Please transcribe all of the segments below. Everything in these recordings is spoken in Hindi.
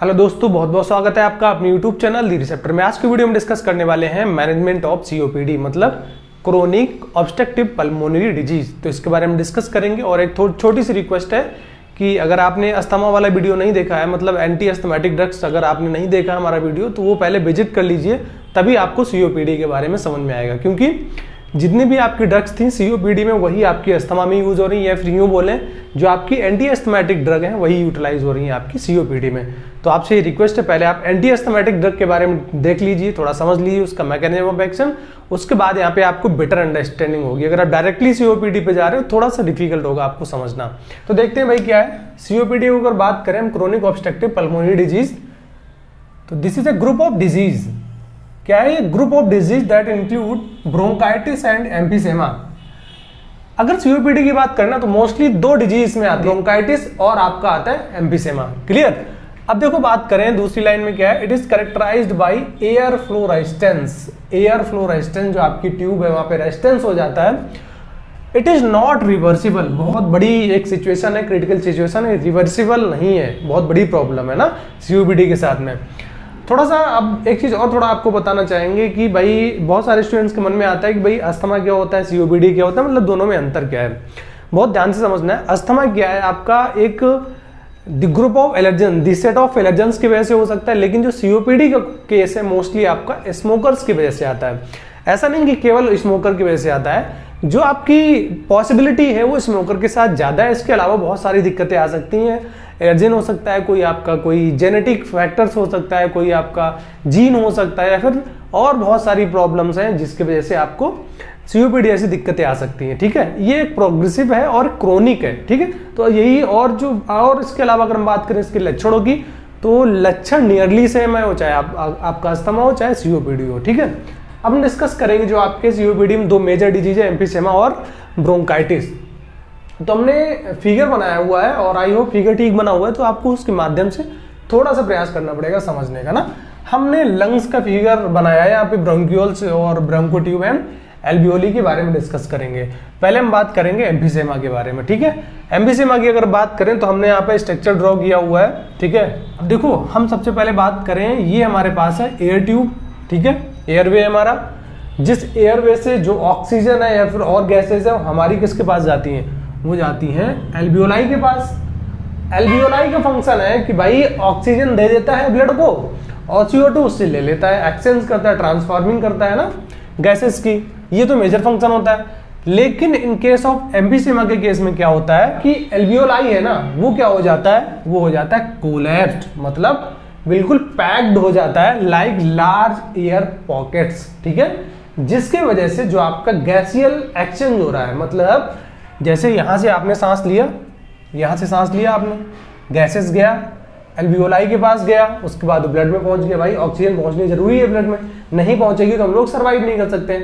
हेलो दोस्तों, बहुत बहुत स्वागत है आपका अपने यूट्यूब चैनल दी रिसेप्टर में। आज की वीडियो में डिस्कस करने वाले हैं मैनेजमेंट ऑफ सीओपीडी, मतलब क्रोनिक ऑब्स्ट्रक्टिव पल्मोनरी डिजीज। तो इसके बारे में डिस्कस करेंगे। और एक छोटी सी रिक्वेस्ट है कि अगर आपने अस्थमा वाला वीडियो नहीं देखा है, मतलब एंटी अस्थमेटिक ड्रग्स अगर आपने नहीं देखा हमारा वीडियो, तो वो पहले विजिट कर लीजिए, तभी आपको सीओपीडी के बारे में समझ में आएगा। क्योंकि जितनी भी आपकी ड्रग्स थी सीओपीडी में, वही आपकी अस्थमा में यूज हो रही है, या फिर यूँ बोलें जो आपकी एंटी अस्थमेटिक ड्रग हैं वही यूटिलाइज हो रही हैं आपकी सीओपीडी में। तो आपसे ये रिक्वेस्ट है, पहले आप एंटी अस्थमेटिक ड्रग के बारे में देख लीजिए, थोड़ा समझ लीजिए उसका मैकेनिज्म ऑफ एक्शन। उसके बाद यहाँ पे आपको बेटर अंडरस्टैंडिंग होगी। अगर आप डायरेक्टली सीओपीडी पे जा रहे हो, थोड़ा सा डिफिकल्ट होगा आपको समझना। तो देखते हैं भाई क्या है सीओपीडी। अगर बात करें हम क्रोनिक ऑब्स्ट्रक्टिव पल्मोनरी डिजीज, तो this is a group of disease. क्या है ये? Group of disease that include bronchitis and emphysema. अगर सीओपीडी की बात करना तो मोस्टली दो डिजीज में आते हैं, ब्रोंकाइटिस और आपका आता है एम्फीसेमा। क्लियर? अब देखो बात करें दूसरी लाइन में क्या है, it is characterized by air flow resistance. Air flow resistance, जो आपकी ट्यूब है वहां पे रेजिस्टेंस हो जाता है। It is not reversible. बहुत बड़ी एक सिचुएशन है, क्रिटिकल सिचुएशन है, रिवर्सिबल नहीं है, बहुत बड़ी प्रॉब्लम है ना सीओपीडी के साथ में। थोड़ा सा अब एक चीज और थोड़ा आपको बताना चाहेंगे कि भाई बहुत सारे स्टूडेंट्स के मन में आता है कि भाई अस्थमा क्या होता है, सीओपीडी क्या होता है, मतलब दोनों में अंतर क्या है। बहुत ध्यान से समझना है। अस्थमा क्या है? आपका एक group of allergen, the set of allergens की वजह से हो सकता है, लेकिन जो सीओपीडी का केस है मोस्टली आपका स्मोकर्स की वजह से आता है। ऐसा नहीं कि केवल स्मोकर की वजह से आता है, जो आपकी पॉसिबिलिटी है वो स्मोकर के साथ ज्यादा है। इसके अलावा बहुत सारी दिक्कतें आ सकती हैं। एलर्जन हो सकता है, कोई आपका कोई जेनेटिक फैक्टर्स हो सकता है, कोई आपका जीन हो सकता है, या फिर और बहुत सारी प्रॉब्लम्स हैं जिसकी वजह से आपको सीओपीडी ऐसी दिक्कतें आ सकती हैं। ठीक है, ये एक प्रोग्रेसिव है और क्रोनिक है। ठीक है, तो यही और इसके अलावा अगर हम बात करें इसके लक्षणों की, तो लक्षण नियरली सेम है, चाहे आपका अस्थमा हो चाहे सीओपीडी हो। ठीक है, अब हम डिस्कस करेंगे जो आपके सीओपीडी में दो मेजर डिजीज है, एम्फीसेमा और ब्रोंकाइटिस। तो हमने फिगर बनाया हुआ है और आई होप फिगर ठीक बना हुआ है, तो आपको उसके माध्यम से थोड़ा सा प्रयास करना पड़ेगा समझने का ना। हमने लंग्स का फिगर बनाया है, यहाँ पे ब्रोंक्यूल्स और ब्रोंकोट्यूब एंड एल्वियोली के बारे में डिस्कस करेंगे। पहले हम बात करेंगे एम्फीसेमा के बारे में। ठीक है, एम्फीसेमा की अगर बात करें तो हमने यहाँ पे स्ट्रक्चर ड्रॉ किया हुआ है। ठीक है, अब देखो हम सबसे पहले बात करें, ये हमारे पास है एयर ट्यूब। ठीक है, एयरवे हमारा, जिस एयरवे से जो ऑक्सीजन है या फिर और गैसेज है हमारी किसके पास जाती हैं? वो जाती हैं एल्वियोलाई के पास। एल्वियोलाई का फंक्शन है कि भाई ऑक्सीजन दे देता है ब्लड को और CO2 उससे ले लेता है, एक्सचेंज करता है, ट्रांसफॉर्मिंग करता है ना गैसेस की। ये तो मेजर फंक्शन होता है। लेकिन इन केस ऑफ एम्फीसेमा के केस में क्या होता है कि एल्वियोलाई है ना, वो क्या हो जाता है? वो हो जाता है कोलैप्स्ड, मतलब बिल्कुल पैक्ड हो जाता है, लाइक लार्ज एयर पॉकेट्स। ठीक है, जिसके वजह से जो आपका गैसियल एक्सचेंज हो रहा है, मतलब जैसे यहां से आपने सांस लिया, यहां से सांस लिया आपने, गैसेस गया एल्वियोलाई के पास गया, उसके बाद ब्लड में पहुंच गया। भाई ऑक्सीजन पहुंचनी जरूरी है ब्लड में, नहीं पहुंचेगी तो हम लोग सर्वाइव नहीं कर सकते।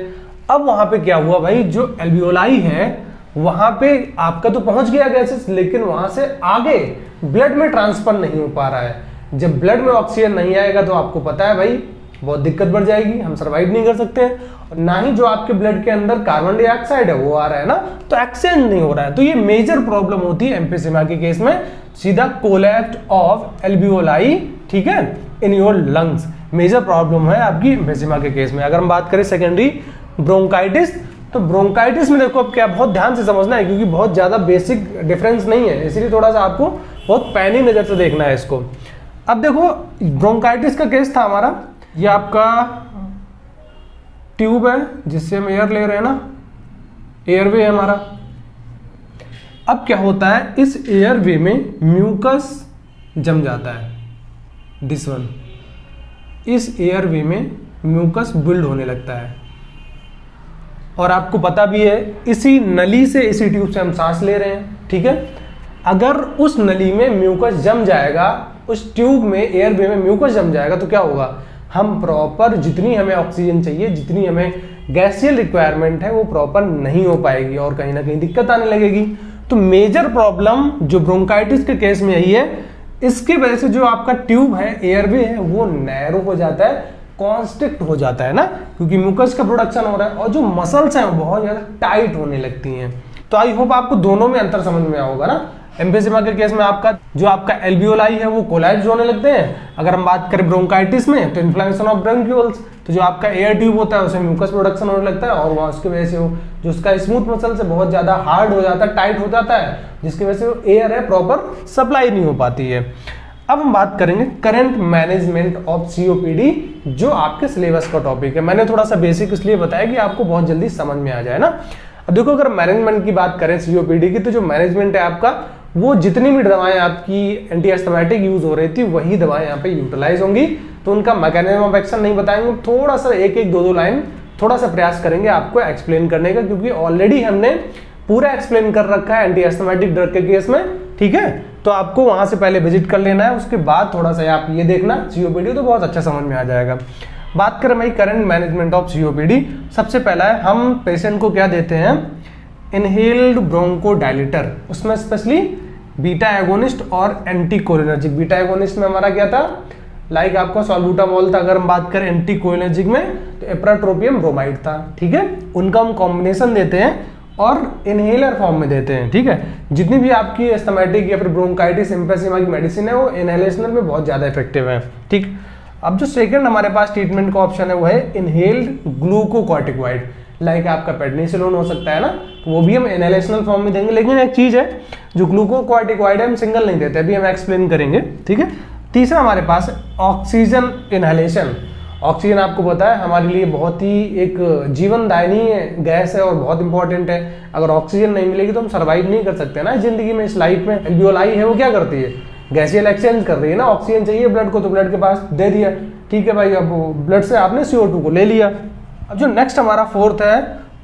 अब वहां पे क्या हुआ भाई, जो एल्वियोलाई है वहां पे आपका तो पहुंच गया गैसेस, लेकिन वहां से आगे ब्लड में ट्रांसफर नहीं हो पा रहा है। जब ब्लड में ऑक्सीजन नहीं आएगा तो आपको पता है भाई बहुत दिक्कत बढ़ जाएगी, हम सर्वाइव नहीं कर सकते हैं। और ना ही जो आपके ब्लड के अंदर कार्बन डाइऑक्साइड है वो आ रहा है ना, तो एक्सचेंज नहीं हो रहा है। तो ये मेजर प्रॉब्लम होती है एम्फीसेमा के केस में, सीधा कोलैप्स ऑफ एल्वियोलाई। ठीक है, in your lungs major problem है आपकी एम्फीसेमा के केस में। अगर हम बात करें सेकेंडरी ब्रोंकाइटिस, तो ब्रोंकाइटिस में देखो अब क्या, बहुत ध्यान से समझना है क्योंकि बहुत ज्यादा बेसिक डिफरेंस नहीं है, इसलिए थोड़ा सा आपको बहुत पैनी नजर से देखना है इसको। अब देखो ब्रोंकाइटिस का केस था हमारा, ये आपका ट्यूब है जिससे हम एयर ले रहे हैं ना, एयरवे है हमारा। अब क्या होता है, इस एयरवे में म्यूकस जम जाता है। दिस वन, इस एयरवे में म्यूकस बिल्ड होने लगता है। और आपको पता भी है इसी नली से, इसी ट्यूब से हम सांस ले रहे हैं। ठीक है, अगर उस नली में म्यूकस जम जाएगा, उस ट्यूब में एयरवे में म्यूकस जम जाएगा, तो क्या होगा, हम प्रॉपर जितनी हमें ऑक्सीजन चाहिए, जितनी हमें गैसियल रिक्वायरमेंट है वो प्रॉपर नहीं हो पाएगी और कहीं ना कहीं दिक्कत आने लगेगी। तो मेजर प्रॉब्लम जो ब्रोंकाइटिस के केस में यही है, इसकी वजह से जो आपका ट्यूब है, एयरवे है, वो नैरो हो जाता है, कॉन्स्ट्रिक्ट हो जाता है ना, क्योंकि म्यूकस का प्रोडक्शन हो रहा है और जो मसल्स हैं वो बहुत ज्यादा टाइट होने लगती हैं। तो आई होप आपको दोनों में अंतर समझ में आओगा ना। एम्फिसेमा के केस में आपका जो आपका एल्वियोलाई है वो कोलाइड्स होने लगते हैं। अगर हम बात करें ब्रोंकाइटिस में तो इन्फ्लेमेशन ऑफ ब्रोंक्यूल्स, तो जो आपका एयर ट्यूब होता है उसमें म्यूकस प्रोडक्शन होने लगता है और वहाँ उसकी वजह से जो उसका स्मूथ मसल से बहुत ज्यादा हार्ड हो जाता है, टाइट हो जाता है, जिसकी वजह से वो एयर है प्रॉपर सप्लाई नहीं हो पाती है। अब हम बात करेंगे करंट मैनेजमेंट ऑफ सीओपीडी, जो आपके सिलेबस का टॉपिक है। मैंने थोड़ा सा बेसिक इसलिए बताया कि आपको बहुत जल्दी समझ में आ जाए ना। अब देखो, अगर मैनेजमेंट की बात करें सीओपीडी की, तो जो मैनेजमेंट है आपका, वो जितनी भी दवाएं आपकी एंटी एस्थमेटिक यूज हो रही थी वही दवाएं यहाँ पे यूटिलाइज होंगी। तो उनका मैकेनिज्म ऑफ एक्शन नहीं बताएंगे, थोड़ा सा एक एक दो लाइन थोड़ा सा प्रयास करेंगे आपको एक्सप्लेन करने का, क्योंकि ऑलरेडी हमने पूरा एक्सप्लेन कर रखा है एंटी एस्थमेटिक ड्रग के केस में, ठीक है। तो आपको वहां से पहले विजिट कर लेना है, उसके बाद थोड़ा सा आप ये देखना सीओपीडी, तो बहुत अच्छा समझ में आ जाएगा। बात करें भाई करंट मैनेजमेंट ऑफ सीओपीडी, सबसे पहला है हम पेशेंट को क्या देते हैं, इनहेल्ड ब्रोंकोडायलेटर, उसमें स्पेशली बीटा एगोनिस्ट और एंटीकोलिनर्जिक। बीटा एगोनिस्ट में हमारा क्या था, लाइक आपका सॉल्बुटामॉल था। अगर हम बात करें एंटीकोलिनर्जिक में तो एप्राट्रोपियम ब्रोमाइड था, ठीक है। उनका हम कॉम्बिनेशन देते हैं और इनहेलर फॉर्म में देते हैं, ठीक है। जितनी भी आपकी एस्थमेटिक या फिर ब्रोंकाइटिस एम्फिसेमा की मेडिसिन है वो इनहेलेशनल में बहुत ज्यादा इफेक्टिव है, ठीक। अब जो सेकंड हमारे पास ट्रीटमेंट का ऑप्शन है वो है इनहेल्ड ग्लूकोकॉर्टिकॉइड, लाइक आपका पेडनिसिलोन हो सकता है ना, तो वो भी हम इनहेलेशनल फॉर्म में देंगे। लेकिन एक चीज है, जो ग्लूकोकॉर्टिकॉइड है हम सिंगल नहीं देते, अभी हम एक्सप्लेन करेंगे, ठीक है। तीसरा हमारे पास ऑक्सीजन इनहेलेशन। ऑक्सीजन आपको पता है हमारे लिए बहुत ही एक जीवनदायिनी गैस है और बहुत इंपॉर्टेंट है। अगर ऑक्सीजन नहीं मिलेगी तो हम सर्वाइव नहीं कर सकते ना जिंदगी में, इस लाइफ में। एल्वियोलाई है वो क्या करती है, गैसियल एक्सचेंज कर रही है ना, ऑक्सीजन चाहिए ब्लड को तो ब्लड के पास दे दिया, ठीक है भाई। अब ब्लड से आपने CO2 को ले लिया। अब जो नेक्स्ट हमारा फोर्थ है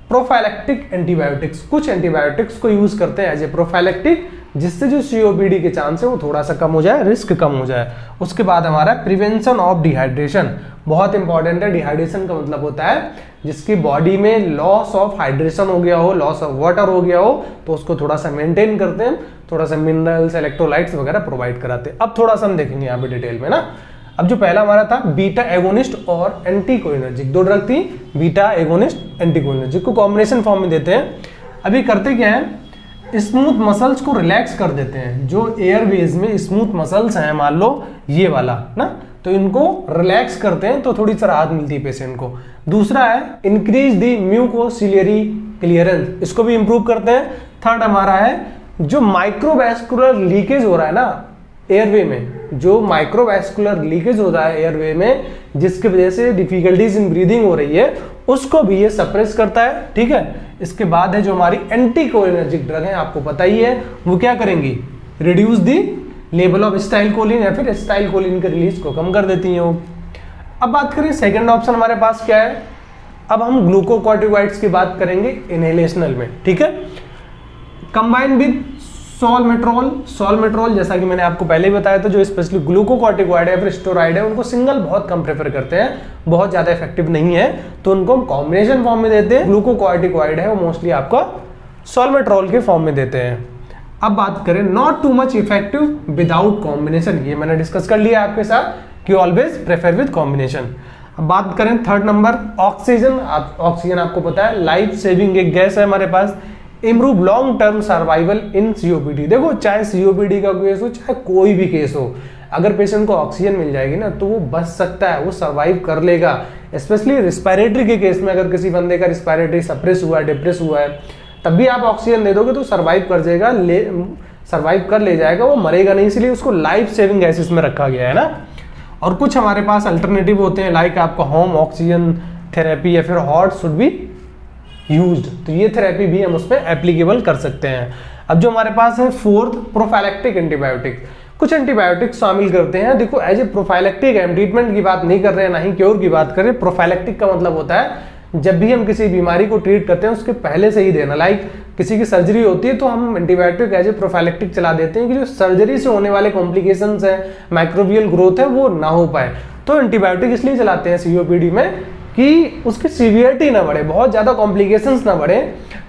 प्रोफाइलेक्टिक एंटीबायोटिक्स। कुछ एंटीबायोटिक्स को यूज करते हैं एज ए प्रोफाइलेक्टिक, जिससे जो सीओपीडी के चांस है वो थोड़ा सा कम हो जाए, रिस्क कम हो जाए। उसके बाद हमारा प्रिवेंशन ऑफ डिहाइड्रेशन, बहुत इंपॉर्टेंट है। डिहाइड्रेशन का मतलब होता है जिसकी बॉडी में लॉस ऑफ हाइड्रेशन हो गया हो, लॉस ऑफ वाटर हो गया हो, तो उसको थोड़ा सा मेंटेन करते हैं, थोड़ा सा मिनरल्स इलेक्ट्रोलाइट्स वगैरह प्रोवाइड कराते हैं। अब थोड़ा सा हम देखेंगे यहाँ पे डिटेल में ना। अब जो पहला हमारा था बीटा एगोनिस्ट और एंटीकोलिनर्जिक, दो ड्रग थी, बीटा एगोनिस्ट एंटीकोलिनर्जिक को कॉम्बिनेशन फॉर्म में देते हैं। अभी करते क्या है, स्मूथ मसल्स को रिलैक्स कर देते हैं। जो एयरवेज में स्मूथ मसल्स हैं, मान लो ये वाला ना, तो इनको रिलैक्स करते हैं तो थोड़ी सी राहत मिलती है पेशेंट को। दूसरा है इंक्रीज दी म्यूकोसिलियरी क्लियरेंस, इसको भी इंप्रूव करते हैं। थर्ड हमारा है जो माइक्रोवैस्कुलर लीकेज हो रहा है ना एयरवे में, जो माइक्रोवैस्कुलर लीकेज हो रहा है एयरवे में, जिसकी वजह से डिफिकल्टीज इन ब्रीदिंग हो रही है, उसको भी ये सप्रेस करता है, ठीक है। इसके बाद है जो हमारी एंटीकोलिनर्जिक ड्रग है, आपको पता ही है वो क्या करेंगी, reduce the level of acetylcholine या फिर एसिटाइलकोलिन के रिलीज को कम कर देती हैं वो। अब बात करें सेकंड ऑप्शन हमारे पास क्या है, अब हम ग्लूकोकॉर्टिकॉइड्स की बात करेंगे इनहेलेशनल में, ठीक है। Combine with सॉल्मेट्रोल। सॉल्मेट्रोल जैसा कि मैंने आपको पहले ही बताया था, जो स्पेशली ग्लूकोकॉर्टिकॉइड है फिर स्टेरॉइड है, उनको सिंगल बहुत कम प्रेफर करते हैं, बहुत ज्यादा इफेक्टिव नहीं है, तो उनको हम कॉम्बिनेशन फॉर्म में देते हैं। ग्लूकोकॉर्टिकॉइड है वो मोस्टली आपका सॉल्मेट्रोल के फॉर्म में देते हैं। अब बात करें not too much effective without combination, ये मैंने डिस्कस कर लिया आपके साथ कि ऑलवेज प्रेफर विद कॉम्बिनेशन। अब बात करें थर्ड नंबर ऑक्सीजन। ऑक्सीजन आपको पता है लाइफ सेविंग एक गैस है हमारे पास। Improve long term survival in COPD. देखो चाहे सीओपीडी का केस हो चाहे कोई भी केस हो, अगर पेशेंट को ऑक्सीजन मिल जाएगी ना तो वो बच सकता है, वो सर्वाइव कर लेगा। स्पेशली रिस्पायरेटरी के केस में, अगर किसी बंदे का रिस्पायरेटरी सप्रेस हुआ है, डिप्रेस हुआ है, तब भी आप ऑक्सीजन दे दोगे तो सर्वाइव कर जाएगा, सर्वाइव कर ले जाएगा, वो मरेगा नहीं। इसलिए उसको लाइफ सेविंग गैसेस में रखा गया है ना। और कुछ हमारे पास अल्टरनेटिव होते हैं, लाइक आपका होम ऑक्सीजन थेरेपी या फिर हॉट शुड बी यूज्ड, तो ये थेरेपी भी हम उस पर एप्लीकेबल कर सकते हैं। अब जो हमारे पास है फोर्थ प्रोफाइलेक्टिक एंटीबायोटिक। कुछ एंटीबायोटिक शामिल करते हैं, देखो एज ए प्रोफाइलेक्टिक है, ट्रीटमेंट की बात नहीं कर रहे हैं, ना ही क्योर की बात कर रहे हैं। प्रोफाइलेक्टिक का मतलब होता है जब भी हम किसी बीमारी को ट्रीट करते हैं उसके पहले से ही देना। लाइक किसी की सर्जरी होती है तो हम एंटीबायोटिक एज ए प्रोफाइलेक्टिक चला देते हैं कि जो सर्जरी से होने वाले कॉम्प्लिकेशंस है, माइक्रोबियल ग्रोथ है, वो ना हो पाए। तो एंटीबायोटिक इसलिए चलाते हैं सीओपीडी में कि उसकी सीवियरिटी ना बढ़े, बहुत ज्यादा कॉम्प्लिकेशंस ना बढ़े,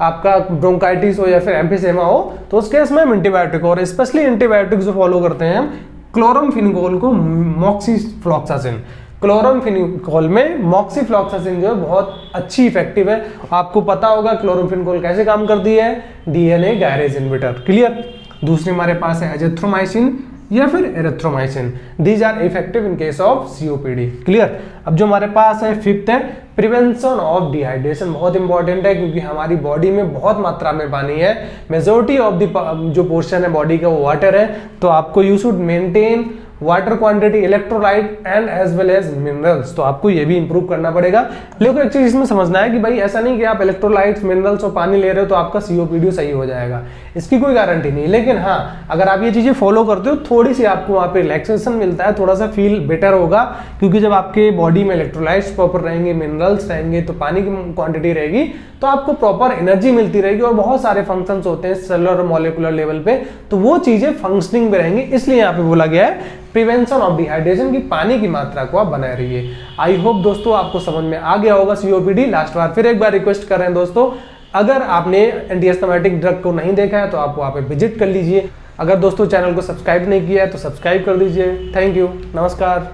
आपका ब्रोंकाइटिस हो या फिर एम्फिसेमा हो, तो उस केस में हम एंटीबायोटिक, और स्पेशली एंटीबायोटिक जो फॉलो करते हैं हम क्लोरमफेनिकोल को मॉक्सीफ्लॉक्सासिन। क्लोरमफेनिकोल में मॉक्सीफ्लॉक्सासिन जो है बहुत अच्छी इफेक्टिव है। आपको पता होगा क्लोरमफेनिकोल कैसे काम करती है, डीएनए गैरेज इनहिबिटर, क्लियर। दूसरी हमारे पास है एजिथ्रोमाइसिन या फिर erythromycin. These are effective in case of COPD. Clear. अब जो हमारे पास है फिफ्थ है प्रिवेंशन ऑफ डिहाइड्रेशन। बहुत इंपॉर्टेंट है क्योंकि हमारी बॉडी में बहुत मात्रा में पानी है, मेजोरिटी ऑफ द जो पोर्शन है बॉडी का वो वाटर है, तो आपको you should maintain water quantity, electrolyte and as well as minerals. तो आपको ये भी इंप्रूव करना पड़ेगा। लेकिन एक चीज इसमें समझना है कि भाई ऐसा नहीं कि आप इलेक्ट्रोलाइट्स, मिनरल्स और पानी ले रहे हो तो आपका सीओपीडी सही हो जाएगा, इसकी कोई गारंटी नहीं। लेकिन हाँ, अगर आप ये चीजें फॉलो करते हो थोड़ी सी आपको वहां पे रिलैक्सेशन मिलता है, थोड़ा सा फील बेटर होगा, क्योंकि जब आपके बॉडी में इलेक्ट्रोलाइट्स प्रॉपर रहेंगे, मिनरल्स रहेंगे, तो पानी की क्वांटिटी रहेगी, तो आपको प्रॉपर एनर्जी मिलती रहेगी और बहुत सारे फंक्शंस होते हैं सेलुलर मॉलिक्यूलर लेवल पे, तो वो चीजें फंक्शनिंग में रहेंगी। इसलिए यहाँ पे बोला गया है प्रिवेंशन ऑफ डिहाइड्रेशन की पानी की मात्रा को आप बनाए रहिए। आई होप दोस्तों आपको समझ में आ गया होगा सीओपीडी। लास्ट बार फिर एक बार रिक्वेस्ट कर रहे हैं दोस्तों, अगर आपने एंटीएस्थमेटिक ड्रग को नहीं देखा है तो आप वहाँ पे विजिट कर लीजिए। अगर दोस्तों चैनल को सब्सक्राइब नहीं किया है तो सब्सक्राइब कर दीजिए। थैंक यू, नमस्कार।